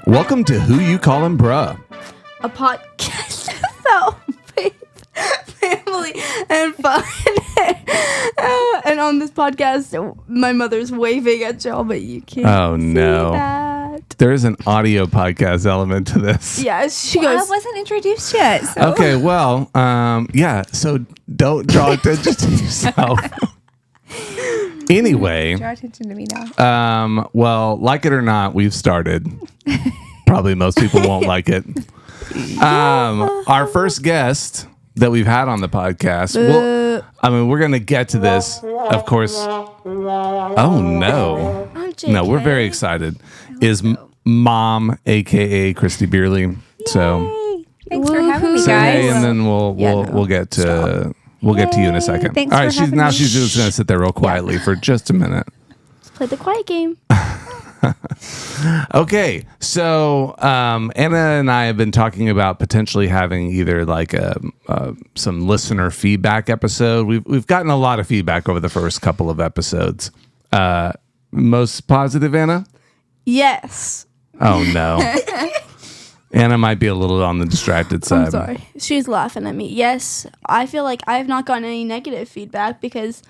Welcome to Who You Callin' Bruh, a podcast about faith, family, and fun. And on this podcast, my mother's waving at y'all, but you can't see that. There is an audio podcast element to this. Yeah, she goes. I wasn't introduced yet. So. Okay, well, so don't draw attention to yourself. Anyway, Draw attention to me now. well, like it or not, we've started. Probably most people won't like it. Our first guest that we've had on the podcast. We're going to get to this, of course. Oh, no. No, we're very excited. Is Mom, a.k.a. Christi Beerley. So, Thanks for having me, say guys. hey, and then we'll get to... We'll get to you in a second. Thanks All right, for having me. she's just going to sit there real quietly for just a minute. Let's play the quiet game. Okay, so Anna and I have been talking about potentially having either like some listener feedback episode. We've gotten a lot of feedback over the first couple of episodes. Most positive, Anna? Yes. Oh, no. Anna might be a little on the distracted side. I'm sorry. She's laughing at me. Yes, I feel like I have not gotten any negative feedback because,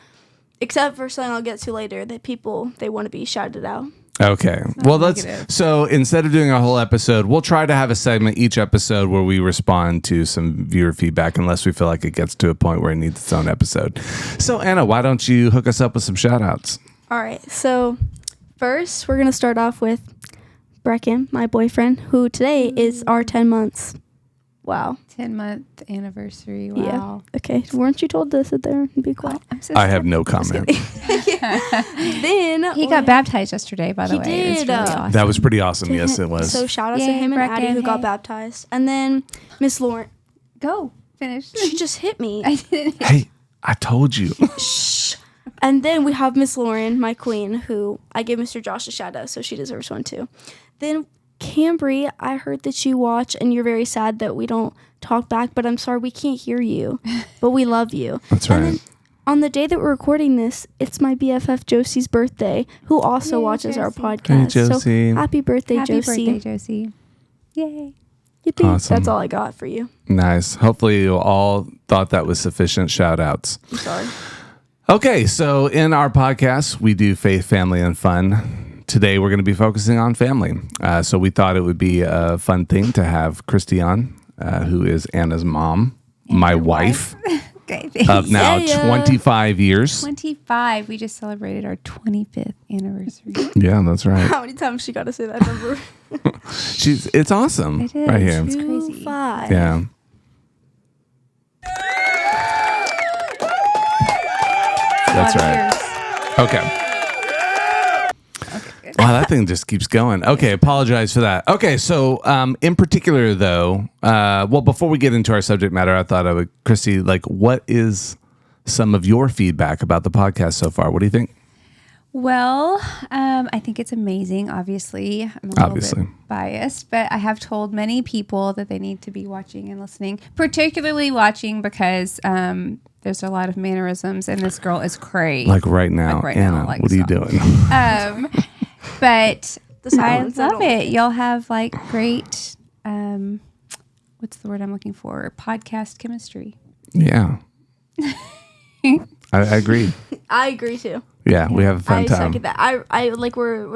except for something I'll get to later, that people, they want to be shouted out. Okay. Well, so instead of doing a whole episode, we'll try to have a segment each episode where we respond to some viewer feedback unless we feel like it gets to a point where it needs its own episode. So, Anna, why don't you hook us up with some shout outs? All right. So, first, we're going to start off with Brecken, my boyfriend, who today is our 10 months. Wow. 10-month anniversary. Wow. Yeah. Okay. Weren't you told to sit there and be quiet? I have no comment. Then He got baptized yesterday, by the way. It was did. really awesome. That was pretty awesome. Yes, it was. So shout out to Yay, him and Addie who Brecken, got hey. baptized. And then Miss Lauren, Go. Finish. she just hit me. I didn't. Hey, I told you. Shh. And then we have Miss Lauren, my queen, who I gave Mr. Josh a shout out, so she deserves one too. Then Cambry, I heard that you watch and you're very sad that we don't talk back, but I'm sorry we can't hear you, but we love you. That's And right. then on the day that we're recording this, it's my BFF Josie's birthday, who also Yay, watches our Josie. podcast. Hey, Josie. So happy birthday, Happy Josie. birthday, Josie. Yay. Yippee. Awesome. That's all I got for you. Nice. Hopefully you all thought that was sufficient shout outs. I'm sorry. Okay, so in our podcast, we do faith, family, and fun. Today, we're going to be focusing on family. So we thought it would be a fun thing to have Christi on, who is Anna's mom, my wife, Okay. of now Yeah. 25 years. 25. We just celebrated our 25th anniversary. Yeah, that's right. How many times she got to say that number? It's awesome It is. right here. It's crazy. 5. Yeah. That's right. Okay. Wow, that thing just keeps going. Okay, apologize for that. Okay, so in particular, though, well, before we get into our subject matter, I thought I would, Christi, like, what is some of your feedback about the podcast so far? What do you think? Well, I think it's amazing. Obviously, I'm a little bit biased, but I have told many people that they need to be watching and listening, particularly watching because there's a lot of mannerisms, and this girl is crazy. Like right now, Like right Anna, now, like, what are you stop. doing? But The I silence, I love don't it. like it. Y'all have like great, what's the word I'm looking for? Podcast chemistry. Yeah. I agree. I agree too. Yeah, we have a fun I time. second that. I like we're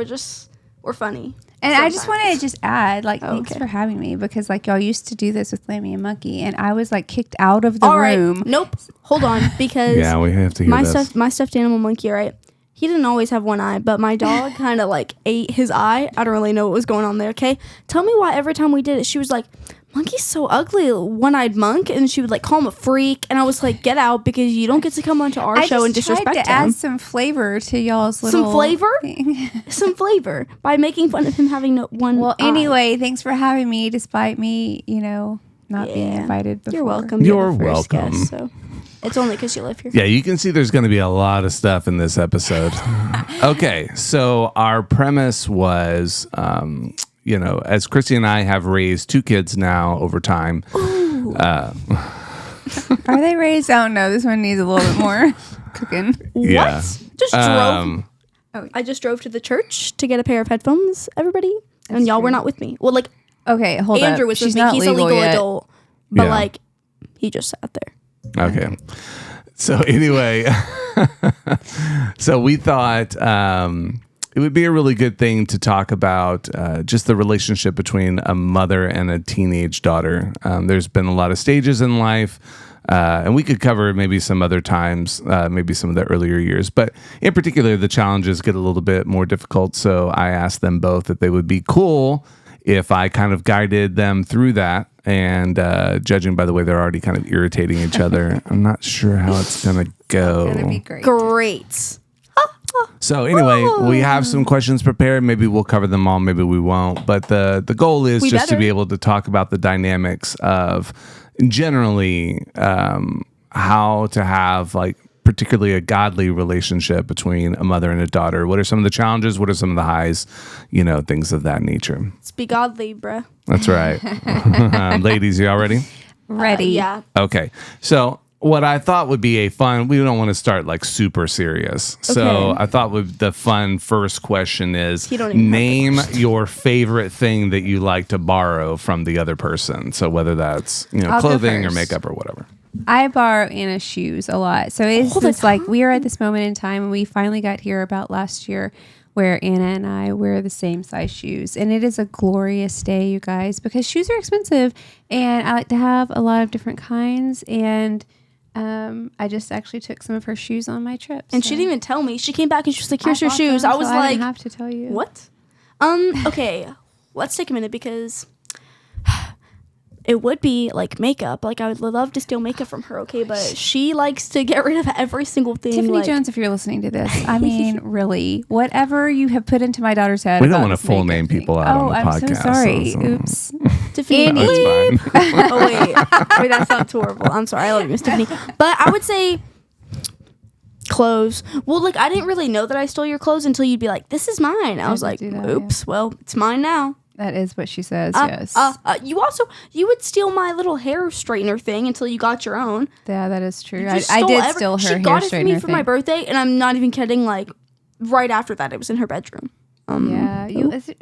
funny. And I just Sometimes. wanted to just add, like, thanks Okay. for having me because, like, y'all used to do this with Lammy and Monkey, and I was like kicked out of the All right. room. Nope. Hold on, because Yeah, we have to hear this. my stuffed animal monkey, right? He didn't always have one eye, but my dog kind of like ate his eye. I don't really know what was going on there. Okay, tell me why every time we did it, she was like, "Monkey's so ugly, one-eyed monk," and she would like call him a freak. And I was like, "Get out, because you don't get to come onto our show and just tried disrespect to him." add some flavor to y'all's little Some flavor? thing. Some flavor by making fun of him having no one. Well, eye. anyway, thanks for having me, despite me, not being Yeah. invited before. You're welcome. You're the first welcome. guest, so it's only because you live here. Yeah, you can see there's going to be a lot of stuff in this episode. Okay, so our premise was, as Christi and I have raised 2 kids now over time. Are they raised? I don't know. This one needs a little bit more cooking. Yeah. What? Just drove. I just drove to the church to get a pair of headphones. Everybody. and y'all were not with me. Well, like, okay, hold Andrew up. was She's with me. not He's a legal yet. adult, but Yeah. like, he just sat there. Okay. So anyway, so we thought it would be a really good thing to talk about just the relationship between a mother and a teenage daughter. There's been a lot of stages in life, and we could cover maybe some other times, maybe some of the earlier years. But in particular, the challenges get a little bit more difficult. So I asked them both if they would be cool if I kind of guided them through that. And judging by the way they're already kind of irritating each other, I'm not sure how it's going to go. It's gonna be great. Great. So anyway, we have some questions prepared. Maybe we'll cover them all. Maybe we won't. But the goal is We just to better. be able to talk about the dynamics of generally how to have like particularly a godly relationship between a mother and a daughter. What are some of the challenges? What are some of the highs? Things of that nature. Let's be godly, bruh. That's right. Ladies, you all ready? Ready. Yeah. Okay. So what I thought would be we don't want to start like super serious. So Okay. I thought the fun first question is You don't even have the name your favorite thing that you like to borrow from the other person. So whether that's, I'll go clothing or first. makeup or whatever. I borrow Anna's shoes a lot. So it's All the just like we are at this moment in time, and we finally got here about last year where Anna and I wear the same size shoes. And it is a glorious day, you guys, because shoes are expensive and I like to have a lot of different kinds. And I just actually took some of her shoes on my trip. And she didn't even tell me. She came back and she was like, "Here's your bought shoes." them, I was so I like, didn't have to tell you. "What?" Okay. Let's take a minute because it would be like makeup. Like I would love to steal makeup from her, okay? But she likes to get rid of every single thing. Tiffany like, Jones, if you're listening to this, I mean, really, whatever you have put into my daughter's head. We don't about want to this full makeup name thing. people out on the I'm podcast. so sorry. so- Oops. Tiffany. No, it's fine. Oh wait, that sounds horrible. I'm sorry. I love you, Miss Tiffany. But I would say clothes. Well, like I didn't really know that I stole your clothes until you'd be like, "This is mine." I was did like, do that, "Oops, well, it's mine now." That is what she says. Yes. You would steal my little hair straightener thing until you got your own. Yeah, that is true. You I just did stole steal her She hair got it for me straightener for my thing. birthday, and I'm not even kidding. Like right after that, it was in her bedroom. Yeah, it was in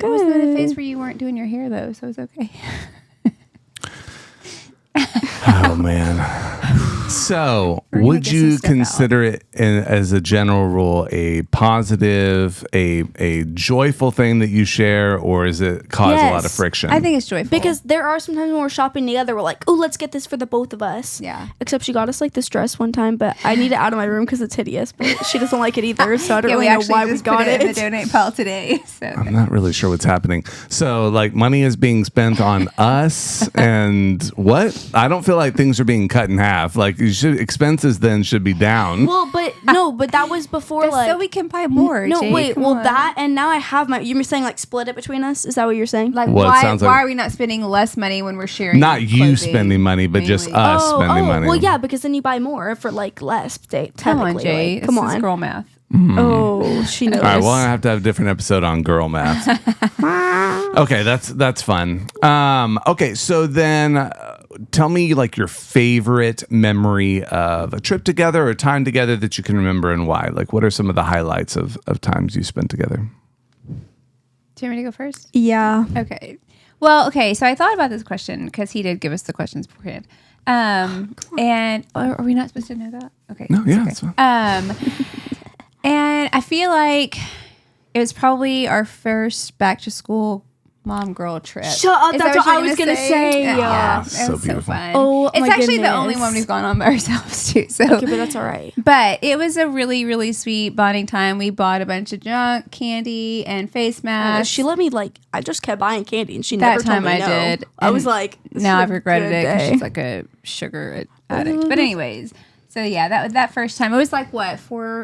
a phase where you weren't doing your hair though, so it was okay. Oh man. So, We're gonna would get some you stuff out. consider it as a general rule a positive, a joyful thing that you share, or is it cause a lot of Yes. friction? I think it's joyful Because there are sometimes when we're shopping together, we're like, "Oh, let's get this for the both of us." Yeah. Except she got us like this dress one time, but I need it out of my room because it's hideous. But she doesn't like it either, so I don't really know why we got in the it. donate pile today. So I'm not really sure what's happening. So, like, money is being spent on us, and what? I don't feel like things are being cut in half. Like, expenses then should be down. Well, but no, but that was before That's like. so we can buy more. No, Jake, wait. come Well, on. that and now I have my. You were saying like split it between us? Is that what you're saying? Like Well, it why sounds why like- are we not spending less money when we're sharing? Not you clothing spending money, but just mainly? us spending money. Well, yeah, because then you buy more for like less. Come on, technically, Jay. like, come This is on. girl math. Oh, she knows. All right, well, I have to have a different episode on girl math. Okay, that's fun. Okay, so then tell me like your favorite memory of a trip together or a time together that you can remember and why. Like, what are some of the highlights of times you spent together? Do you want me to go first? Yeah. Okay. Well, okay. So I thought about this question because he did give us the questions beforehand. And are we not supposed to know that? Okay. No, yeah, it's that's okay. fine. And I feel like it was probably our first back to school mom girl trip. Shut up, Is that's that what I you're was gonna say. Yeah, Yeah. it So was so beautiful. fun. Oh, it's my actually the only goodness. one we've gone on by ourselves too. So, Okay, but that's all right. but it was a really, really sweet bonding time. We bought a bunch of junk, candy, and face masks. She let me like. I just kept buying candy, and she That never told time me I no. did, I was and like, this now is I've a regretted good it because day. she's like a sugar addict. But anyways, so yeah, that first time it was like what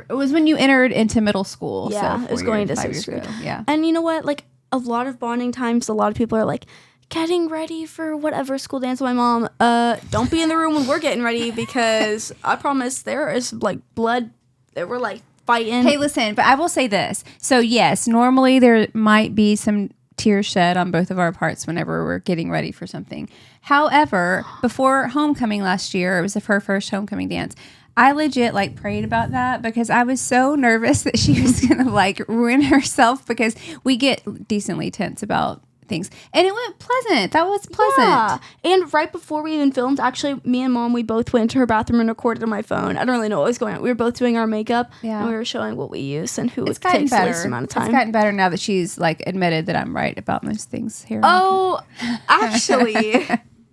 it was when you entered into middle school. Yeah, so it was 4 going years, to 5 sixth years grade. ago. Yeah. And you know what? Like a lot of bonding times, a lot of people are like getting ready for whatever school dance. My mom, don't be in the room when we're getting ready because I promise there is like blood. That we're like fighting. Hey, listen, but I will say this. So yes, normally there might be some tears shed on both of our parts whenever we're getting ready for something. However, before homecoming last year, it was her first homecoming dance. I legit like prayed about that because I was so nervous that she was gonna like ruin herself because we get decently tense about things. And it went pleasant. That was pleasant. Yeah. And right before we even filmed, actually, me and Mom, we both went to her bathroom and recorded on my phone. I don't really know what was going on. We were both doing our makeup, and we were showing what we use and who takes the least amount of time. It's gotten better now that she's like admitted that I'm right about most things here. Oh, actually.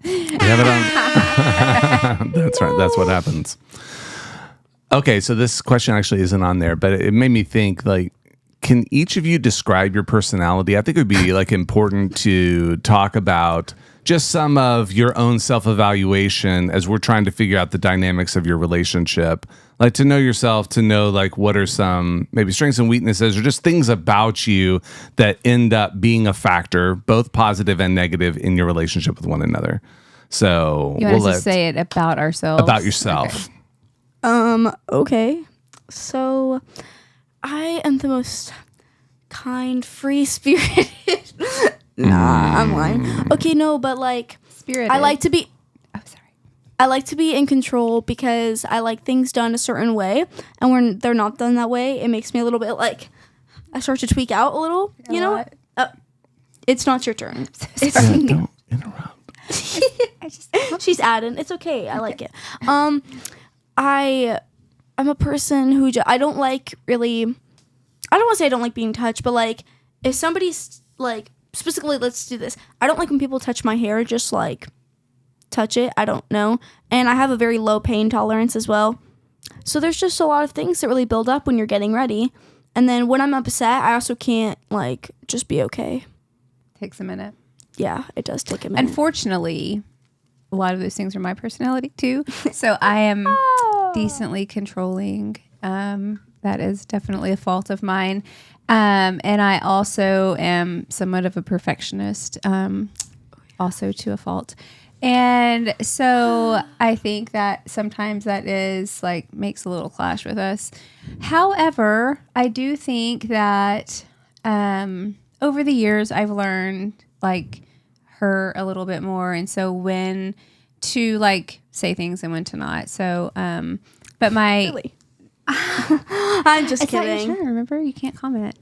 That's right. That's what happens. Okay, so this question actually isn't on there, but it made me think, like, can each of you describe your personality? I think it would be like important to talk about just some of your own self-evaluation as we're trying to figure out the dynamics of your relationship. Like, to know yourself, to know like what are some maybe strengths and weaknesses, or just things about you that end up being a factor, both positive and negative, in your relationship with one another. So you want us to say it about ourselves? About yourself. Okay. So I am the most kind, free-spirited. Nah, I'm lying. Okay, no, but like, spirited. I like to be. Oh, sorry. I like to be in control because I like things done a certain way, and when they're not done that way, it makes me a little bit like I start to tweak out a little. You know, it's not your turn. Don't interrupt. She's adding. It's okay. I like it. I'm a person who I don't like really. I don't want to say I don't like being touched, but like if somebody's like specifically, let's do this. I don't like when people touch my hair, just like touch it. I don't know, and I have a very low pain tolerance as well. So there's just a lot of things that really build up when you're getting ready, and then when I'm upset, I also can't like just be okay. Takes a minute. Yeah, it does take a minute. Unfortunately, a lot of those things are my personality too. So I am decently controlling. That is definitely a fault of mine. And I also am somewhat of a perfectionist, also to a fault. And so I think that sometimes that is like makes a little clash with us. However, I do think that over the years I've learned like her a little bit more, and so when to like say things and when to not. So but my Really? I'm just kidding. Sure, remember, you can't comment.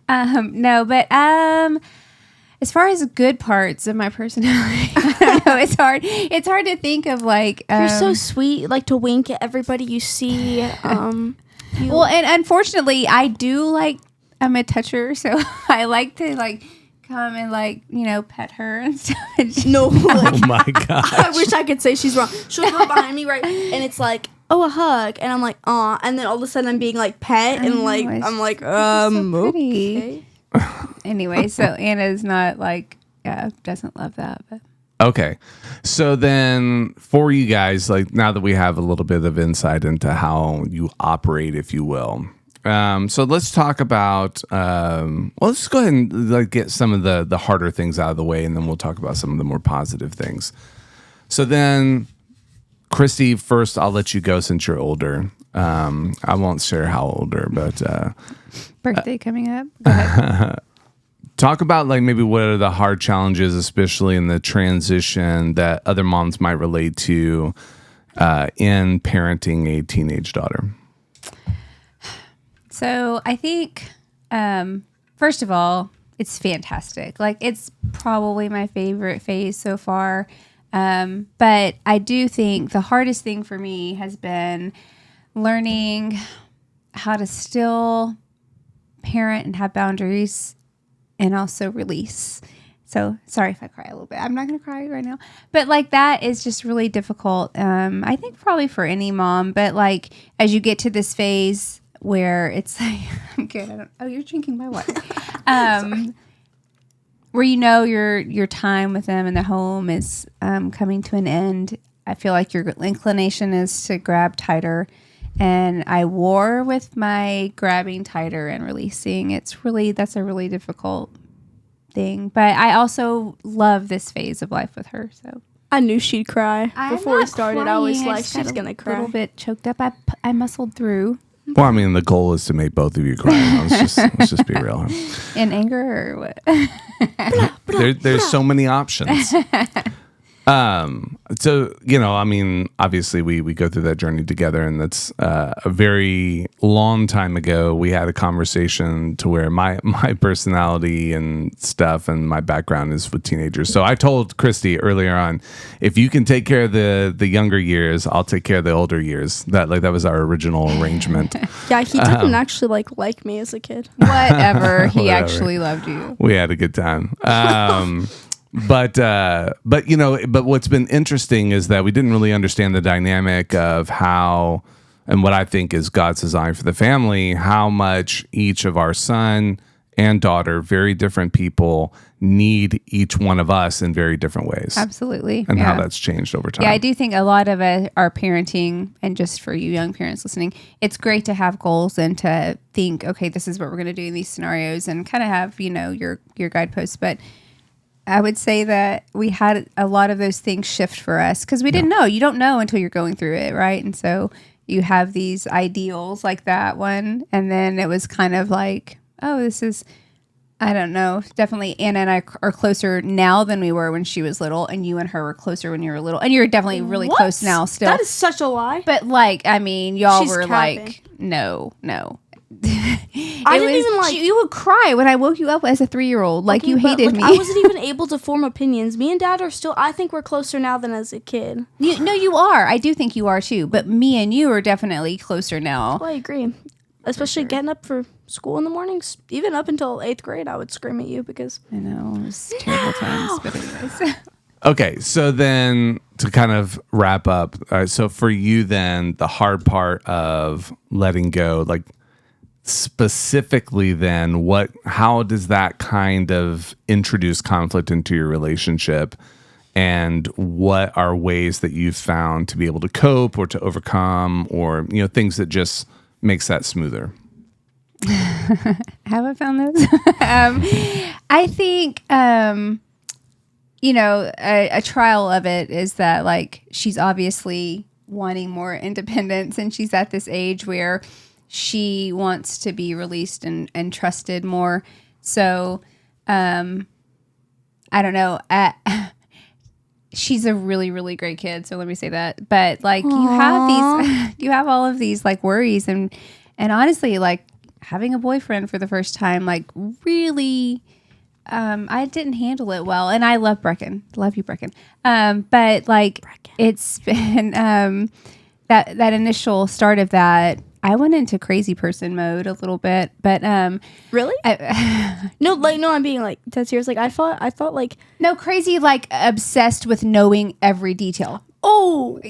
No, but as far as good parts of my personality, I don't know, it's hard. It's hard to think of like you're so sweet, like to wink at everybody you see. Well, and unfortunately, I do like. I'm a toucher, so I like to like come and like pet her and stuff. No, like, Oh my god! I wish I could say she's wrong. She'll go behind me, right, and it's like, oh, a hug, and I'm like, aw, and then all of a sudden I'm being like pet, and like I'm like, okay. Okay. Anyway, so Anna's not like, doesn't love that, but. Okay. So then for you guys, like now that we have a little bit of insight into how you operate, if you will. So let's talk about, let's go ahead and like get some of the harder things out of the way, and then we'll talk about some of the more positive things. So then, Christi, first I'll let you go since you're older. I won't share how older, but birthday coming up. Go ahead. Talk about like maybe what are the hard challenges, especially in the transition that other moms might relate to in parenting a teenage daughter. So I think, first of all, it's fantastic. Like it's probably my favorite phase so far. But I do think the hardest thing for me has been learning how to still parent and have boundaries and also release. So sorry if I cry a little bit. I'm not going to cry right now. But like that is just really difficult. I think probably for any mom. But like as you get to this phase where it's like, I'm good. You're drinking my water. Where your time with them in the home is coming to an end. I feel like your inclination is to grab tighter. And I war with my grabbing tighter and releasing. That's a really difficult thing. But I also love this phase of life with her. So I knew she'd cry before it started. Crying. I was I like, just got she's gonna cry. A little bit choked up. I muscled through. Well, I mean, the goal is to make both of you cry. Let's just be real. In anger or what? There's so many options. So, I mean, obviously we go through that journey together, and that's a very long time ago. We had a conversation to where my personality and stuff and my background is with teenagers. So I told Christi earlier on, if you can take care of the younger years, I'll take care of the older years. That was our original arrarrangement. Yeah, he didn't actually like me as a kid. Whatever. He actually loved you. We had a good time. But what's been interesting is that we didn't really understand the dynamic of how, and what I think is God's design for the family, how much each of our son and daughter, very different people, need each one of us in very different ways. Absolutely. And how that's changed over time. Yeah, I do think a lot of our parenting, and just for you young parents listening, it's great to have goals and to think, okay, this is what we're going to do in these scenarios, and kind of have, your guideposts. But I would say that we had a lot of those things shift for us because we didn't know. You don't know until you're going through it, right? And so you have these ideals like that one, and then it was kind of like, oh, this is, I don't know. Definitely Anna and I are closer now than we were when she was little, and you and her were closer when you were little. And you're definitely really close now still. That is such a lie. But y'all She's were capping. like, no. I didn't even you would cry when I woke you up as a 3-year-old. Like, you hated me. I wasn't even able to form opinions. Me and Dad are still, I think we're closer now than as a kid. You are. I do think you are too. But me and you are definitely closer now. Well, I agree. Especially getting up for school in the mornings. Even up until 8th grade, I would scream at you because... I know. It was terrible times. But anyways. Okay, so then to kind of wrap up, so for you then, the hard part of letting go, like specifically then, how does that kind of introduce conflict into your relationship? And what are ways that you've found to be able to cope or to overcome, or things that just makes that smoother? Have I found those? I think a trial of it is that, like, she's obviously wanting more independence, and she's at this age where she wants to be released and trusted more. So, I don't know. She's a really, really great kid. So let me say that. But like, you have all of these like worries, and honestly, like having a boyfriend for the first time, like really, I didn't handle it well. And I love Brecken. Love you, Brecken. But like, it's been that initial start of that. I went into crazy person mode a little bit, but really, no, I'm being like dead serious. Like I thought like no, crazy, like obsessed with knowing every detail. Oh,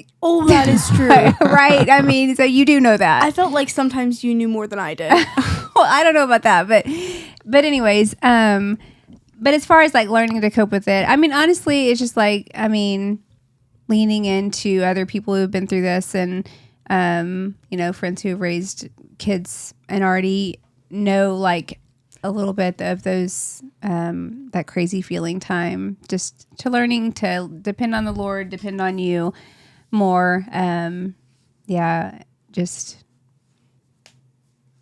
that is true, right? I mean, so you do know that. I felt like sometimes you knew more than I did. Well, I don't know about that, but anyways, but as far as like learning to cope with it, I mean, honestly, it's just like, I mean, leaning into other people who've been through this, and friends who have raised kids and already know like a little bit of those, that crazy feeling time, just to learning to depend on the Lord, depend on you more. Just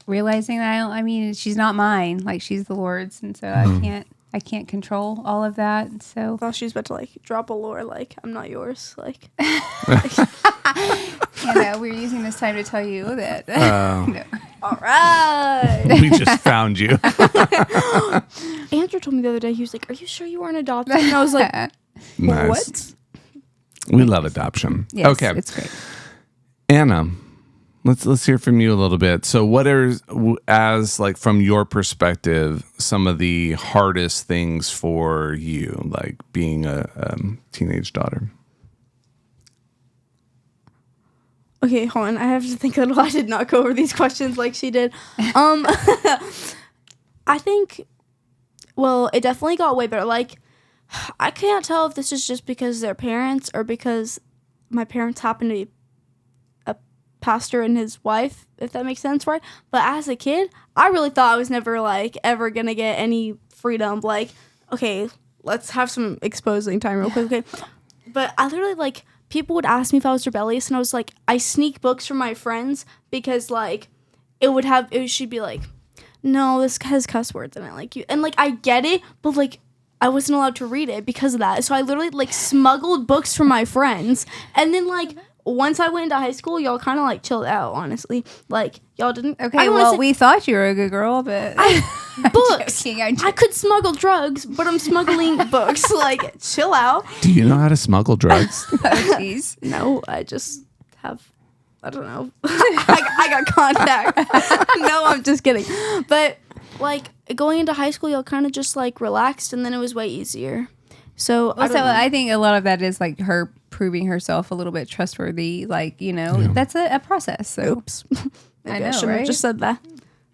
realizing that, I mean, she's not mine, like she's the Lord's. And so I can't control all of that. And so I thought she was about to like drop a lore, like I'm not yours. Like, we're using this time to tell you that. No. All right. We just found you. Andrew told me the other day, he was like, "Are you sure you weren't adopted?" And I was like, nice. "What?" We love adoption. Yes, okay, it's great. Anna, let's hear from you a little bit. So, what are, as like from your perspective, some of the hardest things for you, like being a teenage daughter? Okay, hold on. I have to think a little. I did not go over these questions like she did. I think, well, it definitely got way better. Like, I can't tell if this is just because they're parents or because my parents happen to be a pastor and his wife, if that makes sense, right? But as a kid, I really thought I was never, like, ever going to get any freedom. Like, okay, let's have some exposing time real quick, okay? But I literally, like, people would ask me if I was rebellious, and I was like, I sneak books from my friends because, like, she'd be like, no, this has cuss words in it, like, you, and, like, I get it, but, like, I wasn't allowed to read it because of that. So I literally like smuggled books from my friends. And then like once I went into high school, y'all kind of like chilled out, honestly. Like y'all didn't. Okay, well, we thought you were a good girl, but books. I could smuggle drugs, but I'm smuggling books. Like, chill out. Do you know how to smuggle drugs? Oh, jeez. No, I just have. I don't know. I got contact. No, I'm just kidding. But like going into high school, y'all kind of just like relaxed, and then it was way easier. So I think a lot of that is like her proving herself a little bit trustworthy. Like, you know, that's a process. So. Oops. I know, shouldn't have just said that.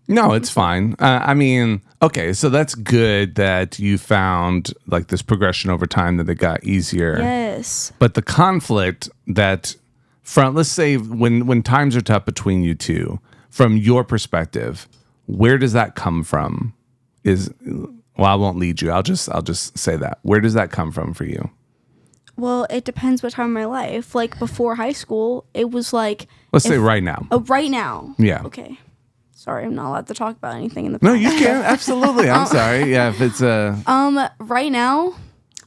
No, it's fine. I mean, okay, so that's good that you found like this progression over time that it got easier. Yes. But the conflict that let's say when times are tough between you two, from your perspective, where does that come from? I won't lead you. I'll just say that. Where does that come from for you? Well, it depends what time in my life. Like before high school, it was like. Let's say right now. Oh, right now. Yeah. Okay. Sorry, I'm not allowed to talk about anything in the. No, you can absolutely. I'm sorry. Yeah, if it's right now,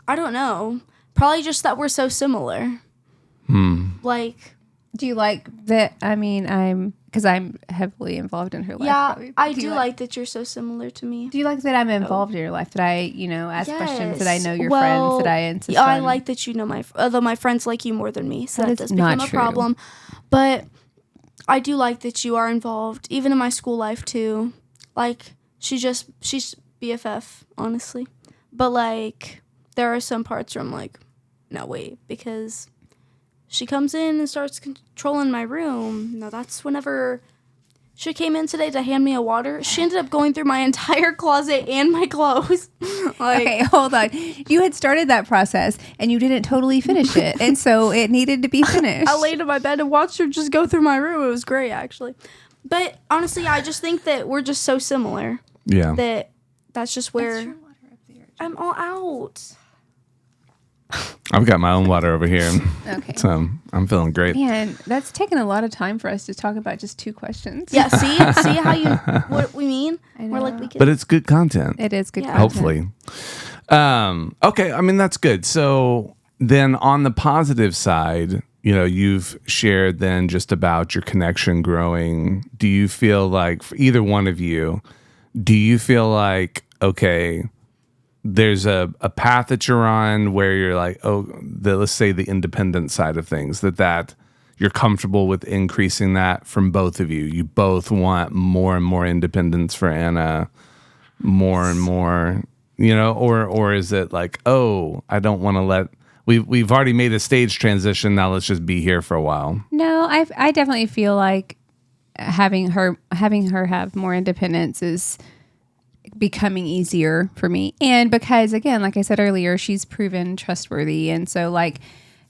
I don't know. Probably just that we're so similar. Like. Do you like that? I mean, because I'm heavily involved in her life. Yeah, probably. I do like that you're so similar to me. Do you like that I'm involved in your life? That I, ask questions, that I know your friends, that I insist yeah, on? I like that you know although my friends like you more than me, so that does not become a true. problem. But I do like that you are involved, even in my school life too. Like, she's BFF, honestly. But like, there are some parts where I'm like, no, wait, because she comes in and starts controlling my room. No, that's whenever she came in today to hand me a water. She ended up going through my entire closet and my clothes. Okay, hold on. You had started that process and you didn't totally finish it. And so it needed to be finished. I laid in my bed and watched her just go through my room. It was great, actually. But honestly, I just think that we're just so similar. Yeah. That's just where I'm all out. I've got my own water over here. Okay. So I'm feeling great. Man, that's taken a lot of time for us to talk about just 2 questions. Yeah, see what we mean? We're like we can. But it's good content. It is good content. Hopefully. Okay, I mean, that's good. So then on the positive side, you've shared then just about your connection growing. Do you feel like, for either one of you, do you feel like, okay, there's a path that you're on where you're like, let's say the independent side of things, that you're comfortable with increasing that from both of you? You both want more and more independence for Anna, more and more, or is it like, I don't want to we've already made a stage transition. Now let's just be here for a while. No, I definitely feel like having her have more independence is becoming easier for me. And because, again, like I said earlier, she's proven trustworthy. And so, like,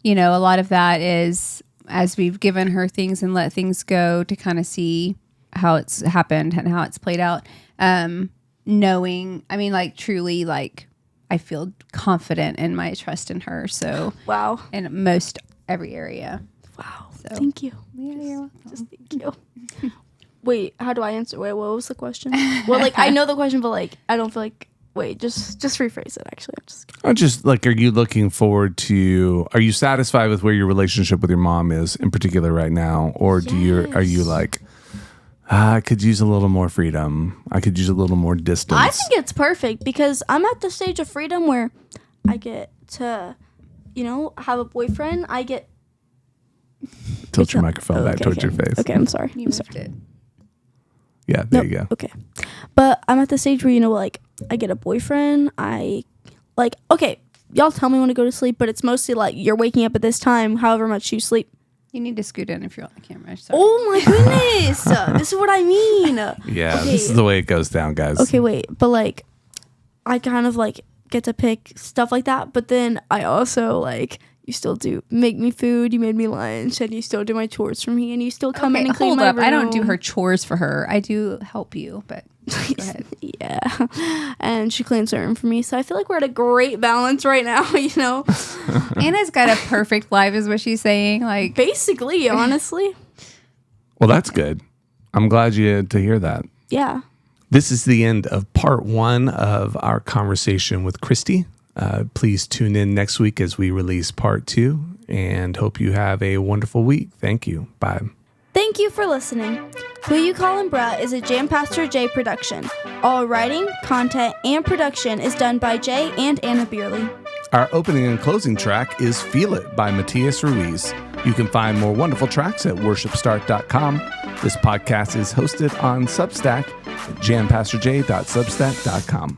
a lot of that is as we've given her things and let things go to kind of see how it's happened and how it's played out. Knowing, I mean, like, truly, like, I feel confident in my trust in her. So, wow. In most every area. Wow. So, thank you. Yeah, you're welcome. Just thank you. Wait, how do I answer? Wait, what was the question? Well, like, I know the question, but like, I don't feel like. Wait, just rephrase it. Actually, I'm just like, are you looking forward to? Are you satisfied with where your relationship with your mom is in particular right now, or are you like, I could use a little more freedom. I could use a little more distance. I think it's perfect because I'm at the stage of freedom where I get to, have a boyfriend. I get. Tilt your microphone back towards your face. Okay, I'm sorry. You moved it. Yeah, there you go. Okay. But I'm at the stage where, like, I get a boyfriend. Okay, y'all tell me when to go to sleep, but it's mostly like you're waking up at this time, however much you sleep. You need to scoot in if you're on the camera. Sorry. Oh my goodness. This is what I mean. Yeah, okay. This is the way it goes down, guys. Okay, wait. But, like, I kind of, like, get to pick stuff like that. But then I also, like, you still do make me food. You made me lunch, and you still do my chores for me, and you still come in and clean my room. I don't do her chores for her. I do help you, but go ahead. Yeah, and she cleans her room for me. So I feel like we're at a great balance right now. Anna's got a perfect life, is what she's saying. Like, basically, honestly. Well, that's good. I'm glad to hear that. Yeah. This is the end of part 1 of our conversation with Christi. Please tune in next week as we release part 2, and hope you have a wonderful week. Thank you. Bye. Thank you for listening. Who You Callin' Bruh is a Jam Pastor Jay production. All writing, content, and production is done by Jay and Anna Beerley. Our opening and closing track is Feel It by Matias Ruiz. You can find more wonderful tracks at worshipstart.com. This podcast is hosted on Substack at jampastorj.substack.com.